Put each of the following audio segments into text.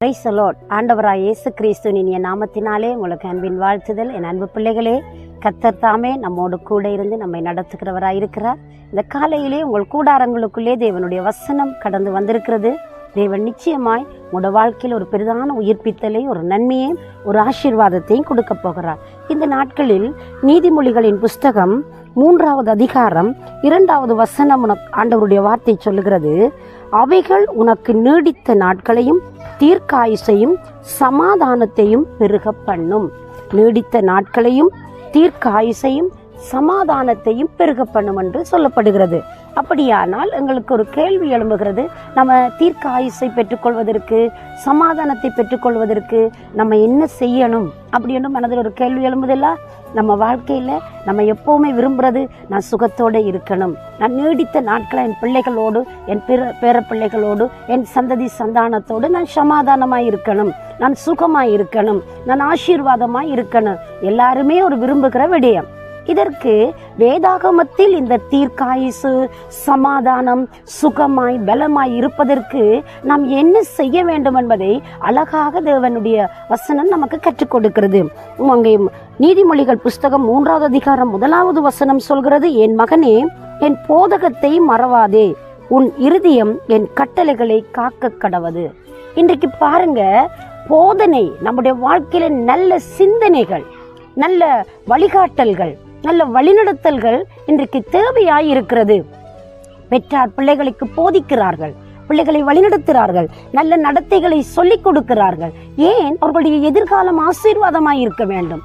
Praise the Lord. ஆண்டவராய் இயேசு கிறிஸ்துவின் இனிய நாமத்தினாலே உங்களுக்கு அன்பின் வாழ்த்துதல். என் அன்பு பிள்ளைகளே, கர்த்தர் தாமே நம்மோடு கூட இருந்து நம்மை நடத்துகிறவராய் இருக்கிறார். இந்த காலையிலே உங்கள் கூடாரங்களுக்குள்ளே தேவனுடைய வசனம் கடந்து வந்திருக்கிறது. தேவன் நிச்சயமாய் உங்களோட வாழ்க்கையில் ஒரு பெரிதான உயிர்ப்பித்தலையும் ஒரு நன்மையையும் ஒரு ஆசீர்வாதத்தையும் கொடுக்க போகிறார். இந்த நாட்களில் நீதிமொழிகளின் புஸ்தகம் 3வது அதிகாரம் 2வது வசனம் ஆண்டவருடைய வார்த்தை சொல்லுகிறது, அவைகள் உனக்கு நீடித்த நாட்களையும் தீர்க்காயுசையும் சமாதானத்தையும் பெருக பண்ணும். நீடித்த நாட்களையும் தீர்க்காயுசையும் சமாதானத்தையும் பெருக பண்ணும் என்று சொல்லப்படுகிறது. அப்படியானால் எங்களுக்கு ஒரு கேள்வி எழும்புகிறது, நம்ம தீர்க்க ஆயுசை பெற்றுக்கொள்வதற்கு, சமாதானத்தை பெற்றுக்கொள்வதற்கு நம்ம என்ன செய்யணும் அப்படின்னு மனதில் ஒரு கேள்வி எழும்புதில்ல? நம்ம வாழ்க்கையில் நம்ம எப்போவுமே விரும்புகிறது, நான் சுகத்தோடு இருக்கணும், நான் நீடித்த நாட்களை என் பிள்ளைகளோடு, என் பேர பிள்ளைகளோடு, என் சந்ததி சந்தானத்தோடு நான் சமாதானமாக இருக்கணும், நான் சுகமாக இருக்கணும், நான் ஆசீர்வாதமாக இருக்கணும். எல்லாருமே ஒரு விரும்புகிற விடயம். இதற்கு வேதாகமத்தில் இந்த தீர்க்காயுசு, சமாதானம், சுகமாய் பலமாய் இருப்பதற்கு நாம் என்ன செய்ய வேண்டும் என்பதை அழகாக தேவனுடைய வசனம் நமக்கு கற்றுக் கொடுக்கிறது. அங்கே நீதிமொழிகள் புஸ்தகம் 3வது அதிகாரம் 1வது வசனம் சொல்கிறது, என் மகனே, என் போதகத்தை மறவாதே, உன் இருதயம் என் கட்டளைகளை காக்க கடவது. இன்றைக்கு பாருங்க, போதனை, நம்முடைய வாழ்க்கையில நல்ல சிந்தனைகள், நல்ல வழிகாட்டல்கள், நல்ல வழிநடத்தல்கள் இன்றைக்கு தேவையாயிருக்கிறது. பெற்றார் பிள்ளைகளுக்கு போதிக்கிறார்கள், பிள்ளைகளை வழிநடத்துகிறார்கள், நல்ல நடத்தைகளை சொல்லிக் கொடுக்கிறார்கள். ஏன்? அவர்களுடைய எதிர்காலம் ஆசீர்வாதமாய் இருக்க வேண்டும்.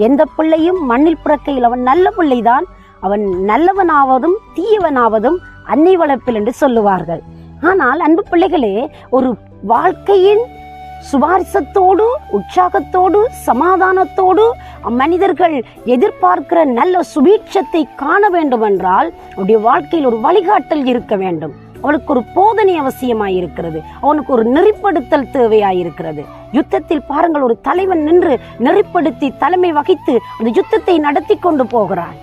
எந்த பிள்ளையும் மண்ணில் பிறக்கையில் அவன் நல்ல பிள்ளைதான், அவன் நல்லவனாவதும் தீயவனாவதும் அன்னை வளர்ப்பில் என்று சொல்லுவார்கள். ஆனால் அன்பு பிள்ளைகளே, ஒரு வாழ்க்கையின் சுவாரசத்தோடு, உற்சாகத்தோடு, சமாதானத்தோடு மனிதர்கள் எதிர்பார்க்கிற நல்ல சுபீட்சத்தை காண வேண்டும் என்றால் அவனுடைய வாழ்க்கையில் ஒரு வழிகாட்டல் இருக்க வேண்டும். அவனுக்கு ஒரு போதனை அவசியமாயிருக்கிறது. அவனுக்கு ஒரு நெறிப்படுத்தல் தேவையாயிருக்கிறது. யுத்தத்தில் பாருங்கள், ஒரு தலைவன் நின்று நெறிப்படுத்தி தலைமை வகித்து அந்த யுத்தத்தை நடத்தி கொண்டு போகிறான்.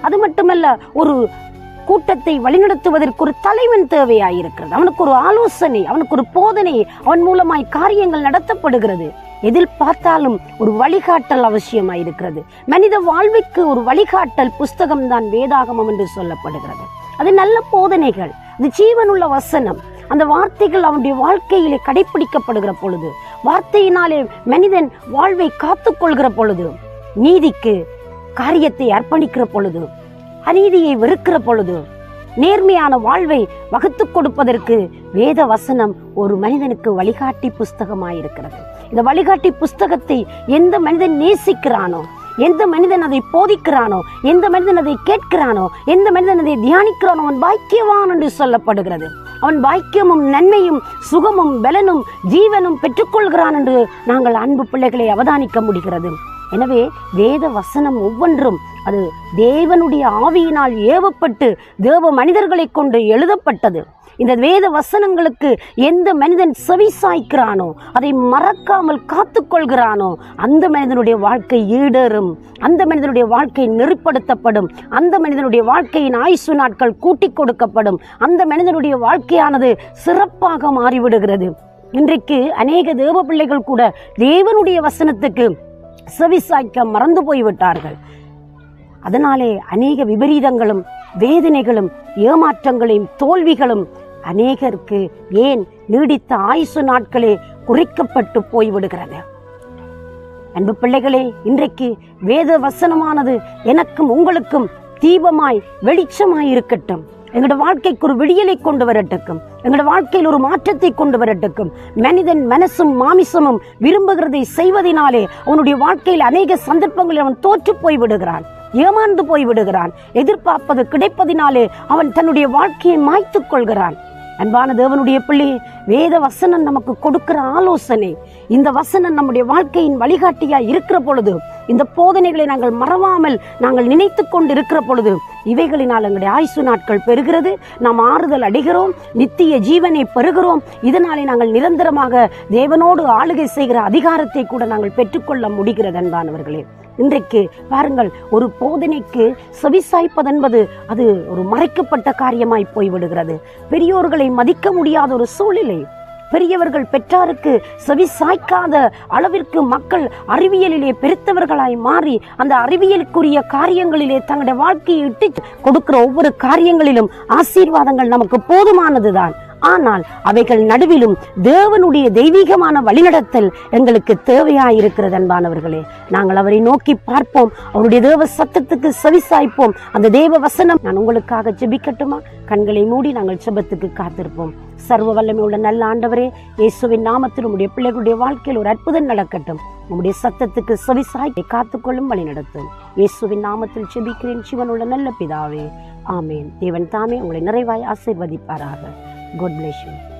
அது மட்டுமல்ல, ஒரு கூட்டத்தை வழிநடத்துவதற்கு ஒரு தலைவன் தேவையாயிருக்கிறது. அவனுக்கு ஒரு ஆலோசனை, அவனுக்கு ஒரு போதனை, அவன் மூலமாய் காரியங்கள் நடத்தப்படுகிறது. எதில் பார்த்தாலும் ஒரு வழிகாட்டல் அவசியமாயிருக்கிறது. மனித வாழ்வுக்கு ஒரு வழிகாட்டல் புஸ்தகம் தான் வேதாகமம் என்று சொல்லப்படுகிறது. அது நல்ல போதனைகள், அது ஜீவனுள்ள வசனம். அந்த வார்த்தைகள் அவனுடைய வாழ்க்கையிலே கடைபிடிக்கப்படுகிற பொழுது, வார்த்தையினாலே மனிதன் வாழ்வை காத்துக்கொள்கிற பொழுது, நீதிக்கு காரியத்தை அர்ப்பணிக்கிற பொழுது, அநீதியை வெறுக்கிற பொழுது, நேர்மையான வாழ்வை வகுத்து கொடுப்பதற்கு வேத வசனம் ஒரு மனிதனுக்கு வழிகாட்டி புஸ்தகமாயிருக்கிறது. இந்த வழிகாட்டி புஸ்தகத்தை எந்த மனிதன் நேசிக்கிறானோ, எந்த மனிதன் அதை போதிக்கிறானோ, எந்த மனிதன் அதை கேட்கிறானோ, எந்த மனிதன் அதை தியானிக்கிறானோ, அவன் பாக்கியவான் என்று சொல்லப்படுகிறது. அவன் பாக்கியமும் நன்மையும் சுகமும் பலனும் ஜீவனும் பெற்றுக்கொள்கிறான் என்று நாங்கள் அன்பு பிள்ளைகளை அவதானிக்க முடிகிறது. எனவே வேத வசனம் ஒவ்வொன்றும் அது தேவனுடைய ஆவியினால் ஏவப்பட்டு தேவ மனிதர்களை கொண்டு எழுதப்பட்டது. இந்த வேத வசனங்களுக்கு எந்த மனிதன் செவிசாய்க்கிறானோ, அதை மறக்காமல் காத்துக்கொள்கிறானோ, அந்த மனிதனுடைய வாழ்க்கை ஈடேறும், அந்த மனிதனுடைய வாழ்க்கை நெறிப்படுத்தப்படும், அந்த மனிதனுடைய வாழ்க்கையின் ஆயுசு நாட்கள் கூட்டி கொடுக்கப்படும், அந்த மனிதனுடைய வாழ்க்கையானது சிறப்பாக மாறிவிடுகிறது. இன்றைக்கு அநேக தேவ பிள்ளைகள் கூட தேவனுடைய வசனத்துக்கு செவிசாய்க்க மறந்து போய்விட்டார்கள். அதனாலே அநேக விபரீதங்களும் வேதனைகளும் ஏமாற்றங்களையும் தோல்விகளும் அநேகருக்கு ஏன் நீடித்த ஆயுசு நாட்களே குறைக்கப்பட்டு போய்விடுகிறது. அன்பு பிள்ளைகளே, இன்றைக்கு வேத வசனமானது எனக்கும் உங்களுக்கும் தீபமாய் வெளிச்சமாய் இருக்கட்டும். எங்களோட வாழ்க்கைக்கு ஒரு விடியலை கொண்டு வரட்டுக்கும், எங்களோட வாழ்க்கையில் ஒரு மாற்றத்தை கொண்டு வரட்டுக்கும். மனிதன் மனசும் மாமிசமும் விரும்புகிறதை செய்வதனாலே அவனுடைய வாழ்க்கையில் அநேக சந்தர்ப்பங்களில் அவன் தோற்று போய்விடுகிறான், ஏமாந்து போய்விடுகிறான். எதிர்பார்ப்பது கிடைப்பதினாலே அவன் தன்னுடைய வாழ்க்கையை மாய்த்துக் கொள்கிறான். அன்பான தேவனுடைய பிள்ளை, வேத வசனம் நமக்கு கொடுக்கிற ஆலோசனை, இந்த வசனம் நம்முடைய வாழ்க்கையின் வழிகாட்டியாய் இருக்கிற பொழுது, இந்த போதனைகளை நாங்கள் மறவாமல் நாங்கள் நினைத்து கொண்டு இருக்கிற பொழுது, இவைகளினால் எங்களுடைய ஆயுசு நாட்கள் பெறுகிறது, நாம் ஆறுதல் அடைகிறோம், நித்திய ஜீவனை பெறுகிறோம். இதனாலே நாங்கள் நிரந்தரமாக தேவனோடு ஆளுகை செய்கிற அதிகாரத்தை கூட நாங்கள் பெற்றுக்கொள்ள முடிகிறது. அன்பானவர்களே, இன்றைக்கு பாருங்கள், ஒரு போதனைக்கு செவிசாய்ப்பதென்பது அது ஒரு மறைக்கப்பட்ட காரியமாய் போய்விடுகிறது. பெரியோர்களை மதிக்க முடியாத ஒரு சூழ்நிலை, பெரியவர்கள் பெற்றாருக்கு செவி சாய்க்காத அளவிற்கு மக்கள் அறிவியலிலே பெருத்தவர்களாய் மாறி அந்த அறிவியலுக்குரிய காரியங்களிலே தங்களுடைய வாழ்க்கையை இட்டு கொடுக்கிற ஒவ்வொரு காரியங்களிலும் ஆசீர்வாதங்கள் நமக்கு போதுமானதுதான். ஆனால் அவைகள் நடுவிலும் தேவனுடைய தெய்வீகமான வழிநடத்தல் எங்களுக்கு தேவையாயிருக்கிறது. அன்பானவர்களே, நாங்கள் அவரை நோக்கி பார்ப்போம், அவருடைய தேவ சத்தத்துக்கு செவிசாய்ப்போம். அந்த தேவ வசனம் நான் உங்களுக்காக ஜெபிக்கட்டுமா? கண்களை மூடி நாங்கள் ஜெபத்துக்கு காத்திருப்போம். சர்வ வல்லமை உள்ள நல்ல ஆண்டவரே, இயேசுவின் நாமத்தில் உம்முடைய பிள்ளைகளுடைய வாழ்க்கையில் ஒரு அற்புதம் நடக்கட்டும். உம்முடைய சத்தத்துக்கு செவிசாய் காத்துக்கொள்ளும் வழி நடத்தும். இயேசுவின் நாமத்தில் ஜெபிக்கிறேன் ஜீவனுள்ள நல்ல பிதாவே, ஆமேன். தேவன் தாமே உங்களை நிறைவாய் ஆசீர்வதிப்பாராக. God bless you.